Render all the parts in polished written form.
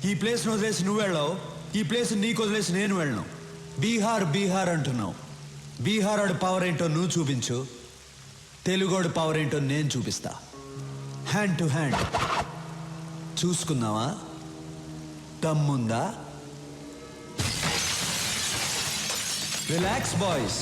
ఈ ప్లేస్ను వదిలేసి నువ్వు వెళ్ళావు, ఈ ప్లేస్ నీకు వదిలేసి నేను వెళ్ళను. బీహార్ బీహార్ అంటున్నావు. బీహార్ ఆడు పవర్ ఏంటో నువ్వు చూపించు, తెలుగోడు పవర్ ఏంటో నేను చూపిస్తా. హ్యాండ్ టు హ్యాండ్ చూసుకుందామా? దమ్ముందా? Relax boys.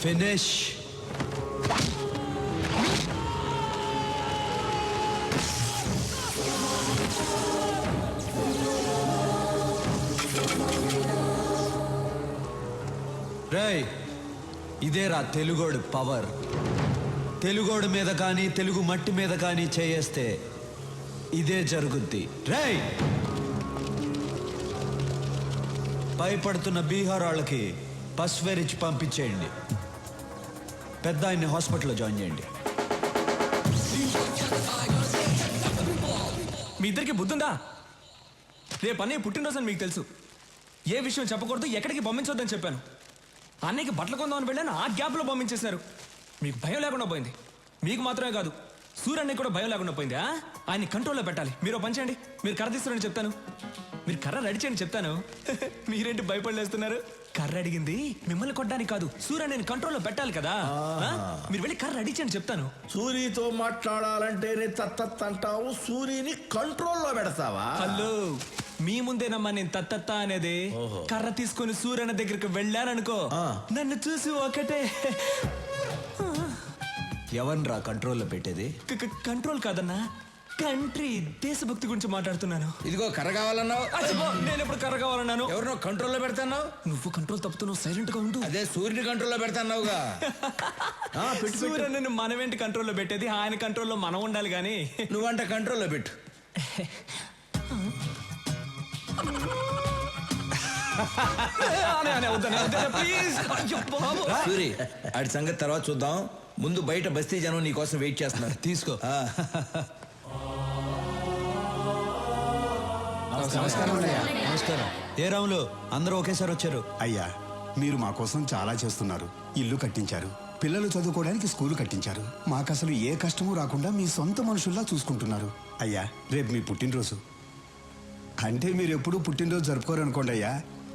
Finish. రేయ్, ఇదేరా తెలుగోడు పవర్. తెలుగోడు మీద కానీ తెలుగు మట్టి మీద కానీ చేయేస్తే ఇదే జరుగుద్ది. రేయ్, భయపడుతున్న బీహార్ వాళ్ళకి పస్వేరిచ్చి పంపించేయండి. పెద్ద ఆయన్ని హాస్పిటల్లో జాయిన్ చేయండి. మీ ఇద్దరికి బుద్ధుందా? రేపు అన్నయ్య పుట్టినరోజు అని మీకు తెలుసు. ఏ విషయం చెప్పకూడదు, ఎక్కడికి పంపించొద్దని చెప్పాను. అన్నయ్యకి బట్టలు కొందామని వెళ్ళాను, ఆ గ్యాప్లో పంపించేశారు. మీకు భయం లేకుండా పోయింది. మీకు మాత్రమే కాదు, సూర్యన్నయ్య కూడా భయం లేకుండా పోయింది. ఆయన్ని కంట్రోల్లో పెట్టాలి. మీరు పని చేయండి, మీరు కర్ర తీస్తారని చెప్తాను, మీరు కర్ర రెడీ చేయండి చెప్తాను. మీరేంటి భయపడలేస్తున్నారు? కర్ర అడిగింది మిమ్మల్ని కొట్టడానికి కాదు, సూర్యని కంట్రోల్లో పెట్టాలి కదా. మీరు వెళ్ళి కర్ర రెడీ చేయండి చెప్తాను. సూరితో మాట్లాడాలంటేనే తత్తత్ అంటావు, సూరిని కంట్రోల్లో పెడతావా? హలో, మీ ముందేనమ్మా నేను తత్తత్త అనేది. కర్ర తీసుకొని సూర్యన దగ్గరికి వెళ్ళాననుకో, నన్ను చూసి ఒకటే. ఎవన్రా కంట్రోల్లో పెట్టేది? కంట్రోల్ కాదన్నా, కంట్రీ, దేశభక్తి గురించి మాట్లాడుతున్నాను. ఇదిగో కర్ర కావాలన్నావు, నేను ఎప్పుడు కర్ర కావాలన్నాను? ఎవరినో కంట్రోల్లో పెడతాన్నావు. నువ్వు కంట్రోల్ తప్పుతున్నావు, సైలెంట్ గా ఉండు. అదే సూర్యుని కంట్రోల్లో పెడతాన్నావుగా. సూర్యుని మనమేంటి కంట్రోల్లో పెట్టేది, ఆయన కంట్రోల్లో మనం ఉండాలి గాని. నువ్వంట కంట్రోల్లో పెట్టు. సూరి, ఆడి సంగతి తర్వాత చూద్దాం. ముందు బయట బస్తీ జనం నీ కోసం వెయిట్ చేస్తున్నారు. తీసుకో. నమస్కారం. ఏ రాములు, అందరూ ఒకేసారి వచ్చారు? అయ్యా, మీరు మా కోసం చాలా చేస్తున్నారు. ఇల్లు కట్టించారు, పిల్లలు చదువుకోవడానికి స్కూలు కట్టించారు. మాకు అసలు ఏ కష్టమూ రాకుండా మీ సొంత మనుషుల్లా చూసుకుంటున్నారు. అయ్యా, రేపు మీ పుట్టినరోజు. అంటే మీరు ఎప్పుడూ పుట్టినరోజు జరుపుకోరు అనుకోండి అయ్యా,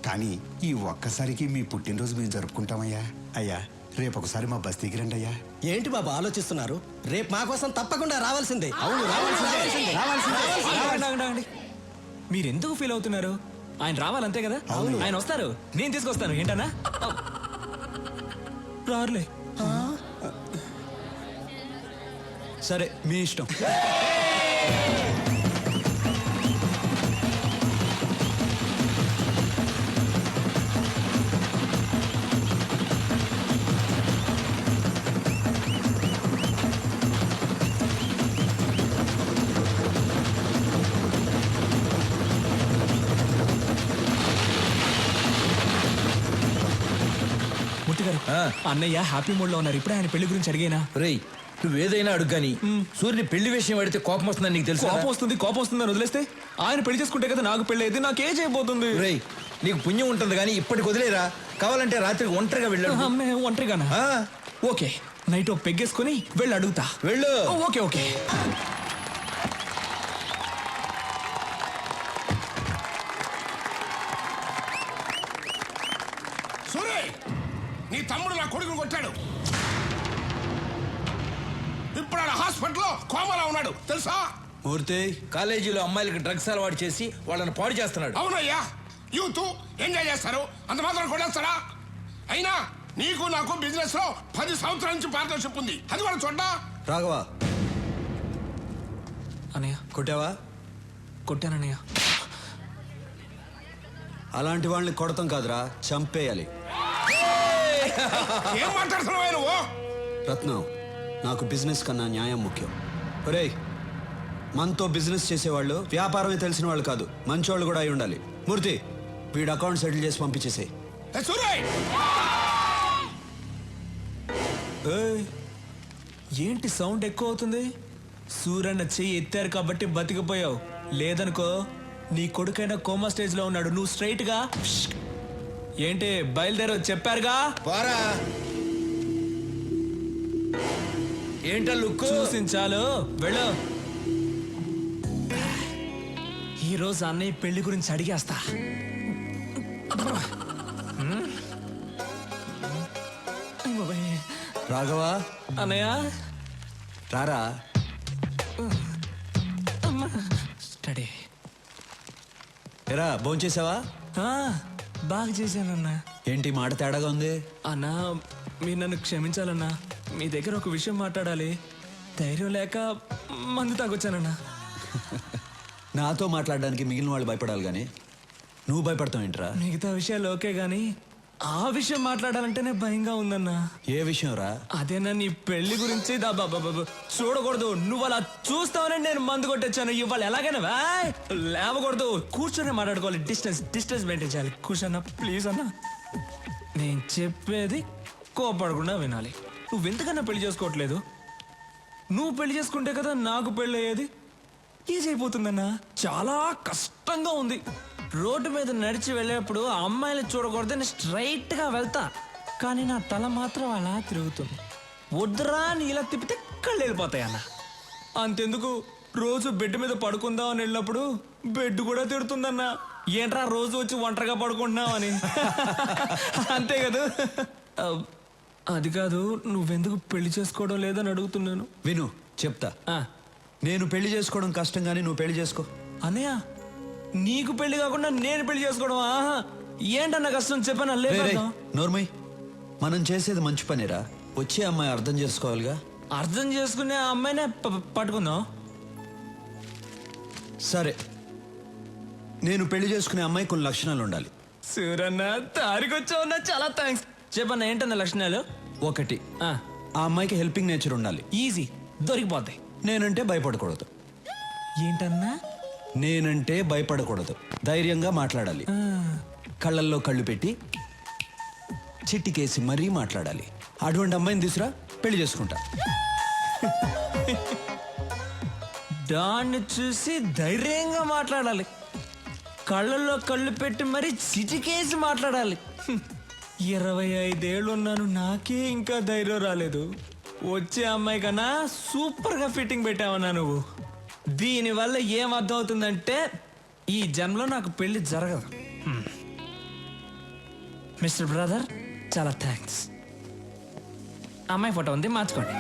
కానీ ఈ ఒక్కసారికి మీ పుట్టినరోజు మేము జరుపుకుంటామయ్యా. అయ్యా, రేపు ఒకసారి మా బస్తీకి రండి అయ్యా. ఏంటి బాబు ఆలోచిస్తున్నారు? రేపు మా కోసం తప్పకుండా రావాల్సిందే. అవును, రావాల్సిందే. మీరెందుకు ఫీల్ అవుతున్నారు? ఆయన రావాలంతే కదా. ఆయన వస్తారు, నేను తీసుకొస్తాను. ఏంటన్నా రారులే. సరే, మీ ఇష్టం. మాస్టర్ గారు ఆ. అన్నయ్య హ్యాపీ మూడ్ లో ఉన్నారు. ఇప్పుడే ఆయన పెళ్లి గురించి అడిగేనా? రేయ్ నువ్వేదైనా అడుగు కానీ సూర్యుని పెళ్లి విషయం అడిగితే కోపం వస్తుందని నీకు తెలుసు కోపం వస్తుంది అని వదిలేస్తే ఆయన పెళ్లి చేసుకుంటే కదా నాకు పెళ్లి అయితే నాకేం చేయబోతుంది? రేయ్ నీకు పుణ్యం ఉంటుంది కానీ ఇప్పటికి వదిలేరా. కావాలంటే రాత్రికి ఒంటరిగా వెళ్ళాడు. అమ్మే ఒంటరిగానా? ఓకే, నైట్ ఓ పెగ్గేసుకుని వెళ్ళి అడుగుతా. వెళ్ళు. Okay okay. సూరే, నీ తమ్ముడు నా కొడుకుని కొట్టాడు. ఇప్పుడు ఆడ హాస్పిటల్లో కోమాలో ఉన్నాడు తెలుసా? మూర్తి, కాలేజీలో అమ్మాయిలకి డ్రగ్స్ అలవాటు చేసి వాళ్ళని పాడు చేస్తున్నాడు. అవునయ్యా, యూత్ ఎంజాయ్ చేస్తారు, అంత మాత్రం కొట్టేస్తారా? అయినా నీకు నాకు బిజినెస్ లో 10 సంవత్సరాల నుంచి పార్ట్నర్షిప్ ఉంది, అది కూడా చూడ్డా. రాఘవా అన్నయ్య కొట్టావా? కొట్టానన్నయ్య. అలాంటి వాళ్ళని కొడతాం కాదురా, చంపేయాలి. ఏం మాట్లాడుతున్నావా నువ్వు? రత్నం, నాకు బిజినెస్ కన్నా న్యాయం ముఖ్యం. ఒరేయ్, మనతో బిజినెస్ చేసేవాళ్ళు వ్యాపారమే తెలిసిన వాళ్ళు కాదు, మంచోళ్ళు కూడా అయి ఉండాలి. మూర్తి, వీడు అకౌంట్ సెటిల్ చేసి పంపించేసేయ్. ఏ సూరే, ఏయ్, ఏంటి సౌండ్ ఎక్కువ అవుతుంది? సూరన్న చెయ్యి ఎత్తారు కాబట్టి బతికిపోయావు, లేదనుకో నీ కొడుకైనా కోమా స్టేజ్ లో ఉన్నాడు. నువ్వు స్ట్రైట్ గా ఏంటి బయలుదేరో చెప్పారుగా. పోరా. ఏంటా లుక్? చూసించాలు, వెళ్ళు. ఈరోజు అన్నయ్య పెళ్లి గురించి అడిగేస్తా. రాఘవా, అన్నయ్య రారా. స్టడీ. ఎరా, భోంచేసావా? బాగా చేశానన్నా. ఏంటి మాట తేడాగా ఉంది? అన్నా, మీరు నన్ను క్షమించాలన్నా. మీ దగ్గర ఒక విషయం మాట్లాడాలి. ధైర్యం లేక మందు తాగొచ్చానన్నా. నాతో మాట్లాడడానికి మిగిలిన వాళ్ళు భయపడాలి కానీ నువ్వు భయపడతావు ఏంట్రా? మిగతా విషయాలు ఓకే గానీ ఆ విషయం మాట్లాడాలంటేనే భయంగా ఉందన్నా. ఏ విషయం రా? అదేనా నీ పెళ్లి గురించి చూడకూడదు. నువ్వు అలా చూస్తావనే నేను మందు కొట్టొచ్చాను. ఇవాళ ఎలాగైనా లేవకూడదు, కూర్చొని మాట్లాడుకోవాలి. డిస్టెన్స్ మెయింటైన్ చేయాలి. కూర్చోన్నా ప్లీజ్ అన్నా. నేను చెప్పేది కోపడకుండా వినాలి. నువ్వెందుకన్నా పెళ్లి చేసుకోవట్లేదు? నువ్వు పెళ్లి చేసుకుంటే కదా నాకు పెళ్లి అయ్యేది. ఈజీ అయిపోతుందన్నా. చాలా కష్టంగా ఉంది. రోడ్డు మీద నడిచి వెళ్ళేప్పుడు ఆ అమ్మాయిని చూడకూడదని స్ట్రైట్ గా వెళ్తా, కానీ నా తల మాత్రం అలా తిరుగుతుంది. వద్దురా అని ఇలా తిప్పితే కళ్ళు వెళ్ళిపోతాయి అన్న. అంతెందుకు, రోజు బెడ్ మీద పడుకుందాం అని వెళ్ళినప్పుడు బెడ్ కూడా తిడుతుందన్నా. ఏంట్రా రోజు వచ్చి ఒంటరిగా పడుకుంటున్నావు అని. అంతే కదా. అది కాదు, నువ్వెందుకు పెళ్లి చేసుకోవడం లేదని అడుగుతున్నాను. విను, చెప్తా. నేను పెళ్లి చేసుకోవడం కష్టం కానీ నువ్వు పెళ్లి చేసుకో. అన్నయ్య, నీకు పెళ్లి కాకుండా నేను పెళ్లి చేసుకోవడం ఆహా ఏంటన్న కష్టం చెప్పాను. నోర్మయ్, మనం చేసేది మంచి పనిరా. వచ్చే అమ్మాయి అర్థం చేసుకోవాలిగా. అర్థం చేసుకునే ఆ అమ్మాయినే పట్టుకుందాం. సరే, నేను పెళ్లి చేసుకునే అమ్మాయి కొన్ని లక్షణాలు ఉండాలి. సూరన్న తారికొచ్చావున్నా, చాలా థ్యాంక్స్. చెప్పన్న ఏంటన్న లక్షణాలు? 1, ఆ అమ్మాయికి హెల్పింగ్ నేచర్ ఉండాలి. ఈజీ, దొరికిపోతాయి. నేనంటే భయపడకూడదు. ఏంటన్నా? నేనంటే భయపడకూడదు, ధైర్యంగా మాట్లాడాలి. కళ్ళల్లో కళ్ళు పెట్టి చిట్టికేసి మరీ మాట్లాడాలి. అటువంటి అమ్మాయిని తీసురా, పెళ్లి చేసుకుంటా. దాన్ని చూసి ధైర్యంగా మాట్లాడాలి. కళ్ళల్లో కళ్ళు పెట్టి మరీ చిటికేసి మాట్లాడాలి. 25 ఏళ్ళు ఉన్నాను, నాకే ఇంకా ధైర్యం రాలేదు. వచ్చే అమ్మాయి కన్నా సూపర్ గా ఫిట్టింగ్ పెట్టావన్నా నువ్వు. దీనివల్ల ఏం అర్థం అవుతుందంటే ఈ జన్మలో నాకు పెళ్లి జరగదు. మిస్టర్ బ్రదర్, చాలా థ్యాంక్స్. అమ్మాయి ఫోటో ఉంది, మార్చుకోండి.